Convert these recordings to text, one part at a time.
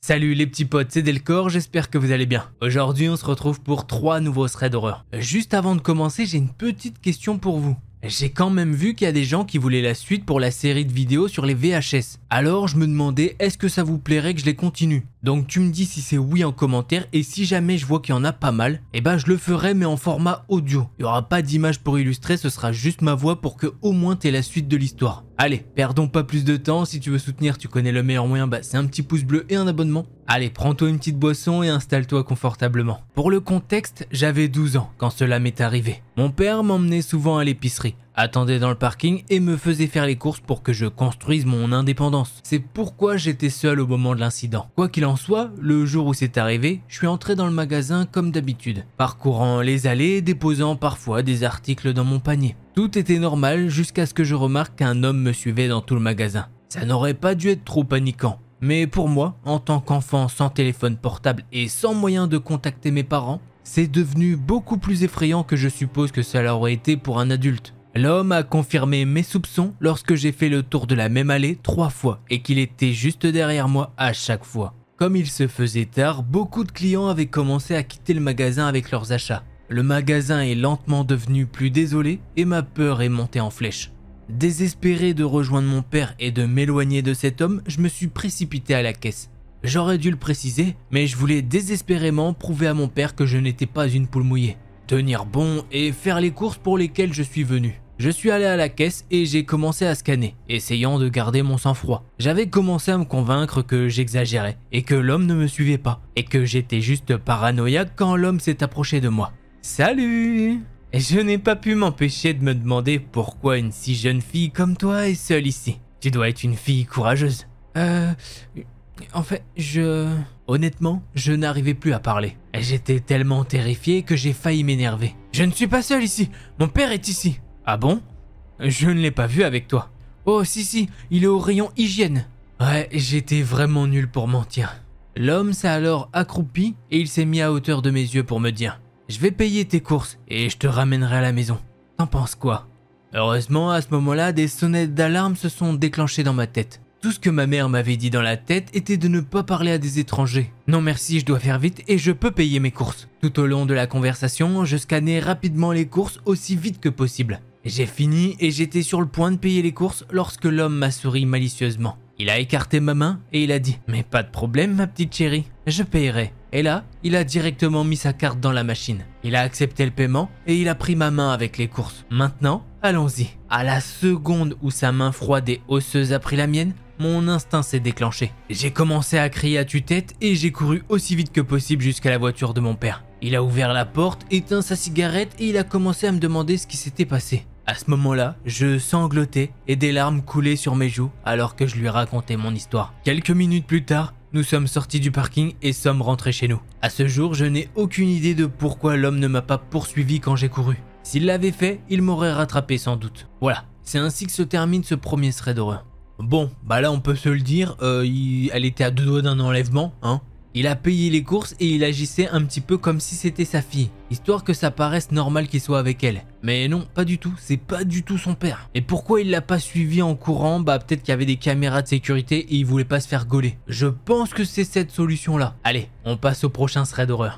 Salut les petits potes, c'est Delcor, j'espère que vous allez bien. Aujourd'hui on se retrouve pour 3 nouveaux threads d'horreur. Juste avant de commencer, j'ai une petite question pour vous. J'ai quand même vu qu'il y a des gens qui voulaient la suite pour la série de vidéos sur les VHS. Alors je me demandais, est-ce que ça vous plairait que je les continue? Donc tu me dis si c'est oui en commentaire, et si jamais je vois qu'il y en a pas mal, et ben je le ferai mais en format audio. Il n'y aura pas d'image pour illustrer, ce sera juste ma voix pour que au moins t'aies la suite de l'histoire. Allez, perdons pas plus de temps, si tu veux soutenir, tu connais le meilleur moyen, c'est un petit pouce bleu et un abonnement. Allez, prends-toi une petite boisson et installe-toi confortablement. Pour le contexte, j'avais 12 ans quand cela m'est arrivé. Mon père m'emmenait souvent à l'épicerie, attendait dans le parking et me faisait faire les courses pour que je construise mon indépendance. C'est pourquoi j'étais seul au moment de l'incident. Quoi qu'il en soit, le jour où c'est arrivé, je suis entré dans le magasin comme d'habitude, parcourant les allées, déposant parfois des articles dans mon panier. Tout était normal jusqu'à ce que je remarque qu'un homme me suivait dans tout le magasin. Ça n'aurait pas dû être trop paniquant. Mais pour moi, en tant qu'enfant sans téléphone portable et sans moyen de contacter mes parents, c'est devenu beaucoup plus effrayant que je suppose que cela aurait été pour un adulte. L'homme a confirmé mes soupçons lorsque j'ai fait le tour de la même allée 3 fois et qu'il était juste derrière moi à chaque fois. Comme il se faisait tard, beaucoup de clients avaient commencé à quitter le magasin avec leurs achats. Le magasin est lentement devenu plus désolé et ma peur est montée en flèche. Désespéré de rejoindre mon père et de m'éloigner de cet homme, je me suis précipité à la caisse. J'aurais dû le préciser, mais je voulais désespérément prouver à mon père que je n'étais pas une poule mouillée. Tenir bon et faire les courses pour lesquelles je suis venu. Je suis allé à la caisse et j'ai commencé à scanner, essayant de garder mon sang-froid. J'avais commencé à me convaincre que j'exagérais et que l'homme ne me suivait pas et que j'étais juste paranoïaque quand l'homme s'est approché de moi. Salut! Je n'ai pas pu m'empêcher de me demander pourquoi une si jeune fille comme toi est seule ici. Tu dois être une fille courageuse. En fait, Honnêtement, je n'arrivais plus à parler. J'étais tellement terrifié que j'ai failli m'énerver. Je ne suis pas seul ici, mon père est ici. Ah bon? Je ne l'ai pas vu avec toi. Oh si, il est au rayon hygiène. Ouais, j'étais vraiment nul pour mentir. L'homme s'est alors accroupi et il s'est mis à hauteur de mes yeux pour me dire: je vais payer tes courses et je te ramènerai à la maison. T'en penses quoi? Heureusement, à ce moment-là, des sonnettes d'alarme se sont déclenchées dans ma tête. Tout ce que ma mère m'avait dit dans la tête était de ne pas parler à des étrangers. Non merci, je dois faire vite et je peux payer mes courses. Tout au long de la conversation, je scannais rapidement les courses aussi vite que possible. J'ai fini et j'étais sur le point de payer les courses lorsque l'homme m'a souri malicieusement. Il a écarté ma main et il a dit: mais pas de problème ma petite chérie, je payerai. Et là, il a directement mis sa carte dans la machine. Il a accepté le paiement et il a pris ma main avec les courses. Maintenant, allons-y. À la seconde où sa main froide et osseuse a pris la mienne, mon instinct s'est déclenché. J'ai commencé à crier à tue-tête et j'ai couru aussi vite que possible jusqu'à la voiture de mon père. Il a ouvert la porte, éteint sa cigarette et il a commencé à me demander ce qui s'était passé. À ce moment-là, je sanglotais et des larmes coulaient sur mes joues alors que je lui racontais mon histoire. Quelques minutes plus tard, nous sommes sortis du parking et sommes rentrés chez nous. À ce jour, je n'ai aucune idée de pourquoi l'homme ne m'a pas poursuivi quand j'ai couru. S'il l'avait fait, il m'aurait rattrapé sans doute. Voilà, c'est ainsi que se termine ce premier thread d'horreur. Bon, là on peut se le dire, elle était à 2 doigts d'un enlèvement, hein. Il a payé les courses et il agissait un petit peu comme si c'était sa fille, histoire que ça paraisse normal qu'il soit avec elle. Mais non, pas du tout, c'est pas du tout son père. Et pourquoi il l'a pas suivi en courant? Peut-être qu'il y avait des caméras de sécurité et il voulait pas se faire gauler. Je pense que c'est cette solution-là. Allez, on passe au prochain thread d'horreur.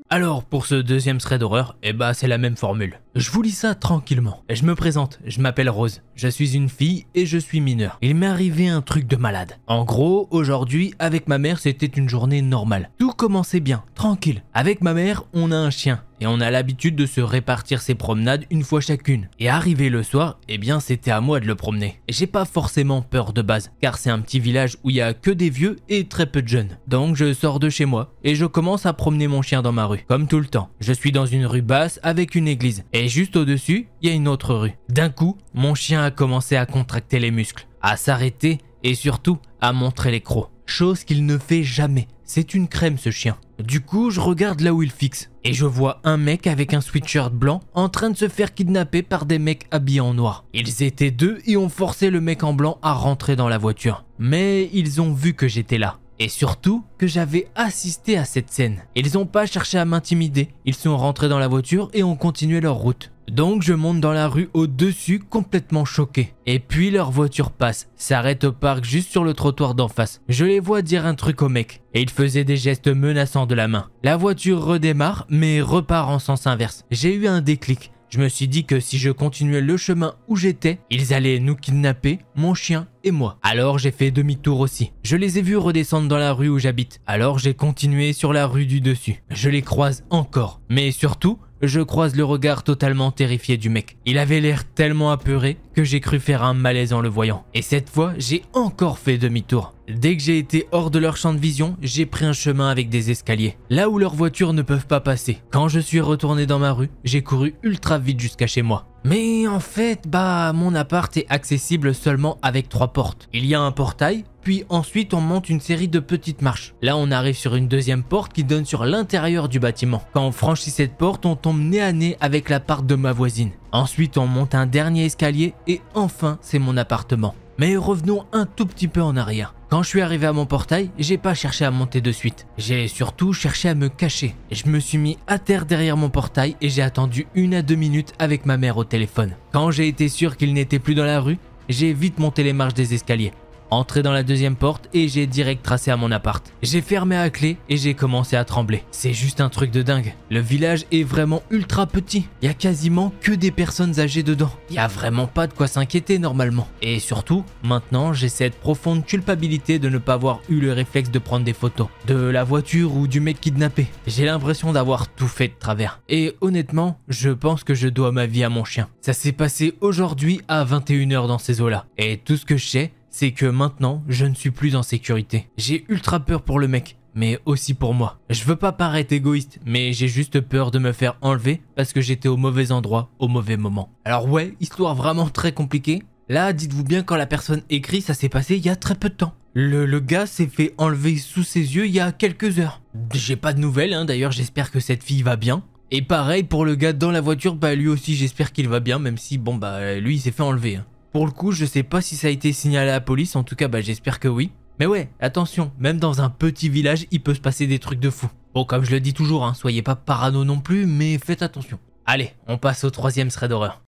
Alors pour ce deuxième thread d'horreur, c'est la même formule. Je vous lis ça tranquillement. Je me présente, je m'appelle Rose, je suis une fille et je suis mineure. Il m'est arrivé un truc de malade. En gros, aujourd'hui, avec ma mère, c'était une journée normale. Tout commençait bien, tranquille. Avec ma mère, on a un chien et on a l'habitude de se répartir ses promenades une fois chacune. Et arrivé le soir, c'était à moi de le promener. J'ai pas forcément peur de base, car c'est un petit village où il y a que des vieux et très peu de jeunes. Donc je sors de chez moi et je commence à promener mon chien dans ma rue. Comme tout le temps, je suis dans une rue basse avec une église. Et juste au-dessus, il y a une autre rue. D'un coup, mon chien a commencé à contracter les muscles, à s'arrêter et surtout à montrer les crocs. Chose qu'il ne fait jamais. C'est une crème ce chien. Du coup, je regarde là où il fixe et je vois un mec avec un sweatshirt blanc en train de se faire kidnapper par des mecs habillés en noir. Ils étaient 2 et ont forcé le mec en blanc à rentrer dans la voiture. Mais ils ont vu que j'étais là. Et surtout que j'avais assisté à cette scène. Ils n'ont pas cherché à m'intimider, ils sont rentrés dans la voiture et ont continué leur route. Donc je monte dans la rue au-dessus complètement choqué. Et puis leur voiture passe, s'arrête au parc juste sur le trottoir d'en face. Je les vois dire un truc au mec et ils faisaient des gestes menaçants de la main. La voiture redémarre mais repart en sens inverse. J'ai eu un déclic. Je me suis dit que si je continuais le chemin où j'étais, ils allaient nous kidnapper, mon chien et moi. Alors j'ai fait demi-tour aussi. Je les ai vus redescendre dans la rue où j'habite. Alors j'ai continué sur la rue du dessus. Je les croise encore. Mais surtout, je croise le regard totalement terrifié du mec. Il avait l'air tellement apeuré que j'ai cru faire un malaise en le voyant. Et cette fois, j'ai encore fait demi-tour. Dès que j'ai été hors de leur champ de vision, j'ai pris un chemin avec des escaliers, là où leurs voitures ne peuvent pas passer. Quand je suis retourné dans ma rue, j'ai couru ultra vite jusqu'à chez moi. Mais en fait, mon appart est accessible seulement avec 3 portes. Il y a un portail, puis ensuite on monte une série de petites marches. Là on arrive sur une deuxième porte qui donne sur l'intérieur du bâtiment. Quand on franchit cette porte, on tombe nez à nez avec l'appart de ma voisine. Ensuite on monte un dernier escalier et enfin c'est mon appartement. Mais revenons un tout petit peu en arrière. Quand je suis arrivé à mon portail, j'ai pas cherché à monter de suite. J'ai surtout cherché à me cacher. Je me suis mis à terre derrière mon portail et j'ai attendu 1 à 2 minutes avec ma mère au téléphone. Quand j'ai été sûr qu'il n'était plus dans la rue, j'ai vite monté les marches des escaliers. Entré dans la deuxième porte et j'ai direct tracé à mon appart. J'ai fermé à clé et j'ai commencé à trembler. C'est juste un truc de dingue. Le village est vraiment ultra petit. Il y a quasiment que des personnes âgées dedans. Il y a vraiment pas de quoi s'inquiéter normalement. Et surtout, maintenant j'ai cette profonde culpabilité de ne pas avoir eu le réflexe de prendre des photos. De la voiture ou du mec kidnappé. J'ai l'impression d'avoir tout fait de travers. Et honnêtement, je pense que je dois ma vie à mon chien. Ça s'est passé aujourd'hui à 21 h dans ces eaux-là. Et tout ce que je sais, c'est que maintenant, je ne suis plus en sécurité. J'ai ultra peur pour le mec, mais aussi pour moi. Je veux pas paraître égoïste, mais j'ai juste peur de me faire enlever parce que j'étais au mauvais endroit, au mauvais moment. Alors ouais, histoire vraiment très compliquée. Là, dites-vous bien, quand la personne écrit, ça s'est passé il y a très peu de temps. Le gars s'est fait enlever sous ses yeux il y a quelques heures. J'ai pas de nouvelles, d'ailleurs j'espère que cette fille va bien. Et pareil pour le gars dans la voiture, lui aussi j'espère qu'il va bien, même si lui il s'est fait enlever. Pour le coup, je sais pas si ça a été signalé à la police, en tout cas j'espère que oui. Mais ouais, attention, même dans un petit village, il peut se passer des trucs de fou. Bon, comme je le dis toujours, soyez pas parano non plus, mais faites attention. Allez, on passe au 3e thread d'horreur.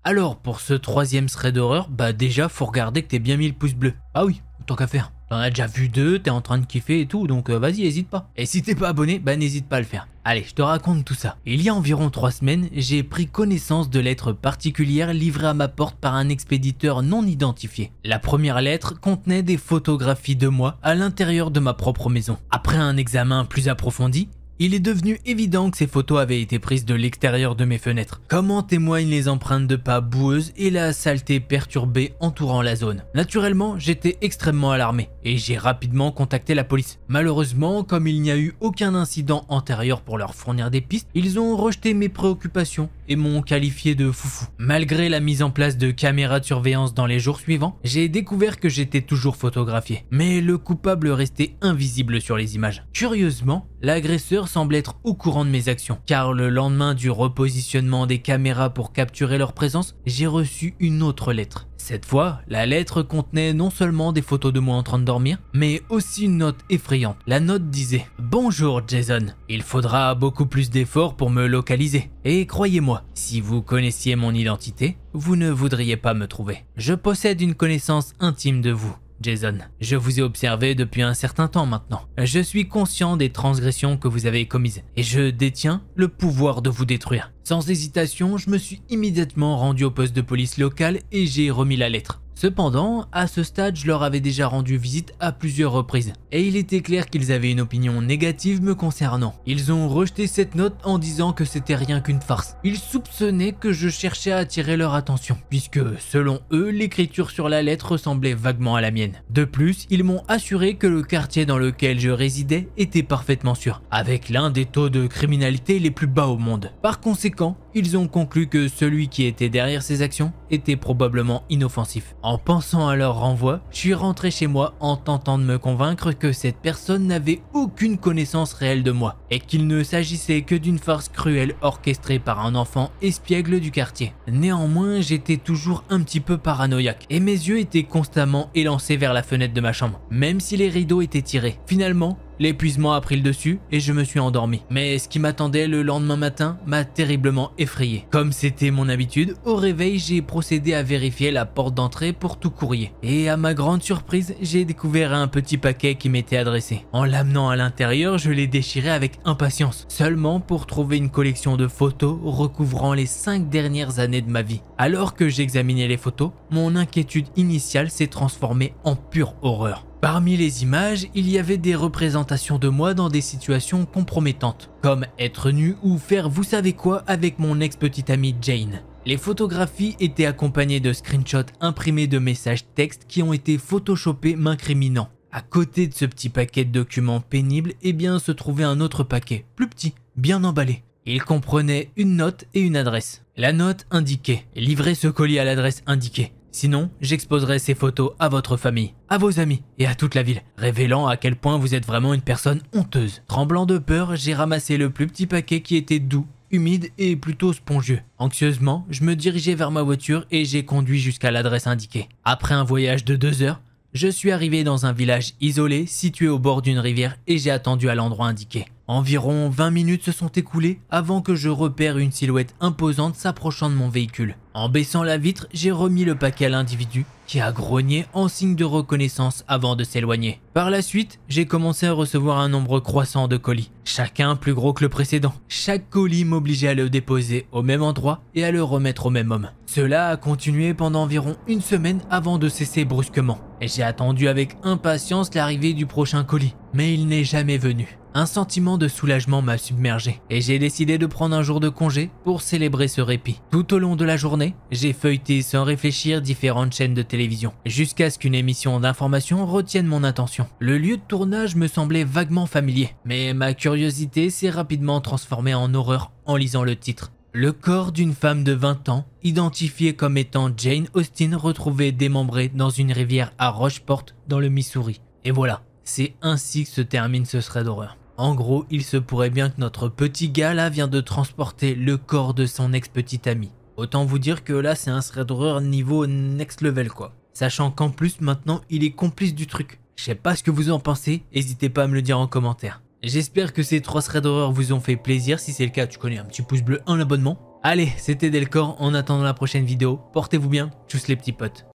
Alors, pour ce 3e thread d'horreur, déjà, faut regarder que t'aies bien mis le pouce bleu. Ah oui, tant qu'à faire. T'en as déjà vu 2, t'es en train de kiffer et tout, donc vas-y, hésite pas. Et si t'es pas abonné, n'hésite pas à le faire. Allez, je te raconte tout ça. Il y a environ 3 semaines, j'ai pris connaissance de lettres particulières livrées à ma porte par un expéditeur non identifié. La première lettre contenait des photographies de moi à l'intérieur de ma propre maison. Après un examen plus approfondi, il est devenu évident que ces photos avaient été prises de l'extérieur de mes fenêtres, comme en témoignent les empreintes de pas boueuses et la saleté perturbée entourant la zone. Naturellement, j'étais extrêmement alarmé et j'ai rapidement contacté la police. Malheureusement, comme il n'y a eu aucun incident antérieur pour leur fournir des pistes, ils ont rejeté mes préoccupations et m'ont qualifié de foufou. Malgré la mise en place de caméras de surveillance dans les jours suivants, j'ai découvert que j'étais toujours photographié, mais le coupable restait invisible sur les images. Curieusement, l'agresseur semble être au courant de mes actions, car le lendemain du repositionnement des caméras pour capturer leur présence, j'ai reçu une autre lettre. Cette fois, la lettre contenait non seulement des photos de moi en train de dormir, mais aussi une note effrayante. La note disait « Bonjour Jason, il faudra beaucoup plus d'efforts pour me localiser. Et croyez-moi, si vous connaissiez mon identité, vous ne voudriez pas me trouver. Je possède une connaissance intime de vous. Jason, je vous ai observé depuis un certain temps maintenant. Je suis conscient des transgressions que vous avez commises et je détiens le pouvoir de vous détruire. Sans hésitation, je me suis immédiatement rendu au poste de police local et j'ai remis la lettre. Cependant, à ce stade, je leur avais déjà rendu visite à plusieurs reprises et il était clair qu'ils avaient une opinion négative me concernant. Ils ont rejeté cette note en disant que c'était rien qu'une farce. Ils soupçonnaient que je cherchais à attirer leur attention, puisque selon eux, l'écriture sur la lettre ressemblait vaguement à la mienne. De plus, ils m'ont assuré que le quartier dans lequel je résidais était parfaitement sûr, avec l'un des taux de criminalité les plus bas au monde. Par conséquent, ils ont conclu que celui qui était derrière ces actions était probablement inoffensif. En pensant à leur renvoi, je suis rentré chez moi en tentant de me convaincre que cette personne n'avait aucune connaissance réelle de moi et qu'il ne s'agissait que d'une farce cruelle orchestrée par un enfant espiègle du quartier. Néanmoins, j'étais toujours un petit peu paranoïaque et mes yeux étaient constamment élancés vers la fenêtre de ma chambre, même si les rideaux étaient tirés. Finalement, l'épuisement a pris le dessus et je me suis endormi. Mais ce qui m'attendait le lendemain matin m'a terriblement effrayé. Comme c'était mon habitude, au réveil, j'ai procédé à vérifier la porte d'entrée pour tout courrier. Et à ma grande surprise, j'ai découvert un petit paquet qui m'était adressé. En l'amenant à l'intérieur, je l'ai déchiré avec impatience, seulement pour trouver une collection de photos recouvrant les 5 dernières années de ma vie. Alors que j'examinais les photos, mon inquiétude initiale s'est transformée en pure horreur. Parmi les images, il y avait des représentations de moi dans des situations compromettantes, comme être nu ou faire vous savez quoi avec mon ex-petite amie Jane. Les photographies étaient accompagnées de screenshots imprimés de messages textes qui ont été photoshopés m'incriminant. À côté de ce petit paquet de documents pénibles, se trouvait un autre paquet, plus petit, bien emballé. Il comprenait une note et une adresse. La note indiquait « Livrez ce colis à l'adresse indiquée ». Sinon, j'exposerai ces photos à votre famille, à vos amis et à toute la ville, révélant à quel point vous êtes vraiment une personne honteuse. Tremblant de peur, j'ai ramassé le plus petit paquet qui était doux, humide et plutôt spongieux. Anxieusement, je me dirigeais vers ma voiture et j'ai conduit jusqu'à l'adresse indiquée. Après un voyage de 2 heures, je suis arrivé dans un village isolé situé au bord d'une rivière et j'ai attendu à l'endroit indiqué. Environ 20 minutes se sont écoulées avant que je repère une silhouette imposante s'approchant de mon véhicule. En baissant la vitre, j'ai remis le paquet à l'individu qui a grogné en signe de reconnaissance avant de s'éloigner. Par la suite, j'ai commencé à recevoir un nombre croissant de colis, chacun plus gros que le précédent. Chaque colis m'obligeait à le déposer au même endroit et à le remettre au même homme. Cela a continué pendant environ 1 semaine avant de cesser brusquement. Et j'ai attendu avec impatience l'arrivée du prochain colis, mais il n'est jamais venu. Un sentiment de soulagement m'a submergé et j'ai décidé de prendre un jour de congé pour célébrer ce répit. Tout au long de la journée, j'ai feuilleté sans réfléchir différentes chaînes de télévision, jusqu'à ce qu'une émission d'information retienne mon attention. Le lieu de tournage me semblait vaguement familier, mais ma curiosité s'est rapidement transformée en horreur en lisant le titre. Le corps d'une femme de 20 ans, identifiée comme étant Jane Austen, retrouvée démembrée dans une rivière à Rocheport dans le Missouri. Et voilà, c'est ainsi que se termine ce thread d'horreur. En gros, il se pourrait bien que notre petit gars là vient de transporter le corps de son ex-petite amie. Autant vous dire que là c'est un thread d'horreur niveau next level quoi. Sachant qu'en plus maintenant il est complice du truc. Je sais pas ce que vous en pensez, n'hésitez pas à me le dire en commentaire. J'espère que ces 3 threads d'horreur vous ont fait plaisir, si c'est le cas tu connais un petit pouce bleu, un abonnement. Allez, c'était Delcor, en attendant la prochaine vidéo, portez-vous bien, tchuss les petits potes.